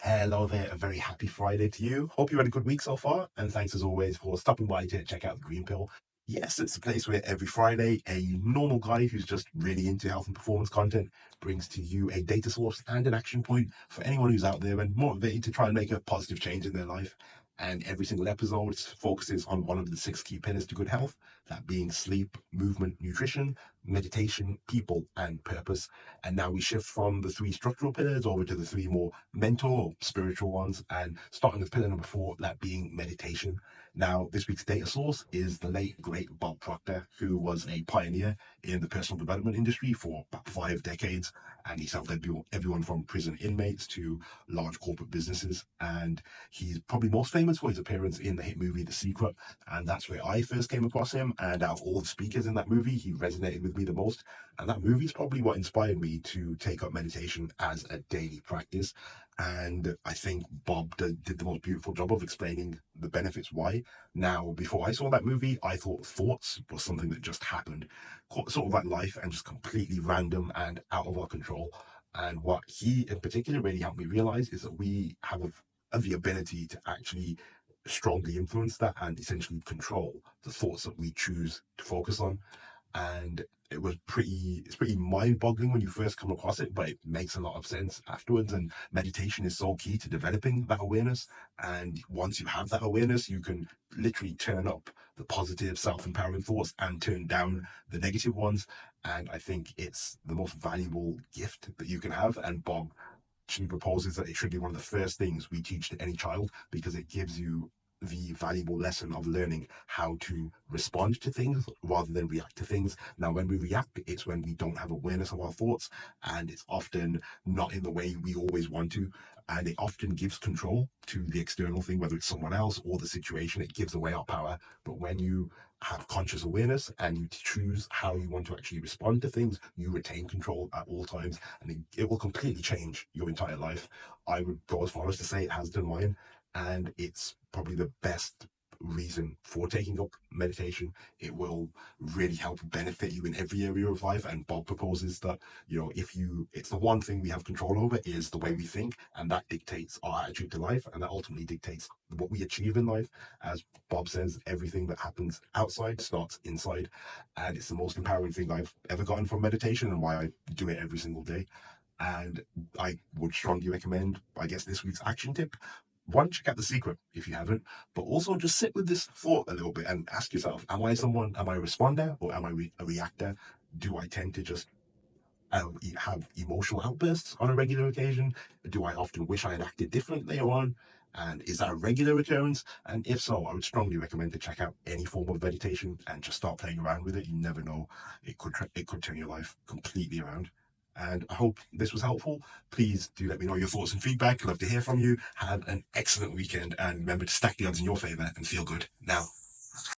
Hello there, a very happy Friday to you. Hope you had a good week so far, and thanks as always for stopping by to check out the Green Pill. Yes, it's a place where every Friday a normal guy who's just really into health and performance content brings to you a data source and an action point for anyone who's out there and motivated to try and make a positive change in their life. And every single episode focuses on one of the six key pillars to good health, that being sleep, movement, nutrition, meditation, people, and purpose. And now we shift from the three structural pillars over to the three more mental or spiritual ones. And starting with pillar number four, that being meditation. Now, this week's data source is the late, great Bob Proctor, who was a pioneer in the personal development industry for about 5 decades. And he's helped everyone from prison inmates to large corporate businesses. And he's probably most famous for his appearance in the hit movie The Secret. And that's where I first came across him. And out of all the speakers in that movie, he resonated with me the most. And that movie is probably what inspired me to take up meditation as a daily practice. And I think Bob did the most beautiful job of explaining the benefits why. Now, before I saw that movie, I thought thoughts was something that just happened, sort of like life, and just completely random and out of our control. And what he in particular really helped me realize is that we have the ability to actually strongly influence that and essentially control the thoughts that we choose to focus on. And it's pretty mind-boggling when you first come across it, but it makes a lot of sense afterwards. And meditation is so key to developing that awareness. And once you have that awareness, you can literally turn up the positive self-empowering thoughts and turn down the negative ones. And I think it's the most valuable gift that you can have. And Bob she proposes that it should be one of the first things we teach to any child because it gives you the valuable lesson of learning how to respond to things rather than react to things. Now, when we react, it's when we don't have awareness of our thoughts, and it's often not in the way we always want to. And it often gives control to the external thing, whether it's someone else or the situation. It gives away our power. But when you have conscious awareness and you choose how you want to actually respond to things, you retain control at all times, and it will completely change your entire life. I would go as far as to say it has done mine, and it's probably the best reason for taking up meditation. It will really help benefit you in every area of life. And Bob proposes that, if it's the one thing we have control over is the way we think, and that dictates our attitude to life, and that ultimately dictates what we achieve in life. As Bob says, everything that happens outside starts inside, and it's the most empowering thing I've ever gotten from meditation, and why I do it every single day. And I would strongly recommend, I guess, this week's action tip. One, check out The Secret if you haven't, but also just sit with this thought a little bit and ask yourself, am I a responder or am I a reactor? Do I tend to just have emotional outbursts on a regular occasion? Do I often wish I had acted different later on? And is that a regular occurrence? And if so, I would strongly recommend to check out any form of meditation and just start playing around with it. You never know; it could turn your life completely around. And I hope this was helpful. Please do let me know your thoughts and feedback. I'd love to hear from you. Have an excellent weekend, and remember to stack the odds in your favor and feel good now.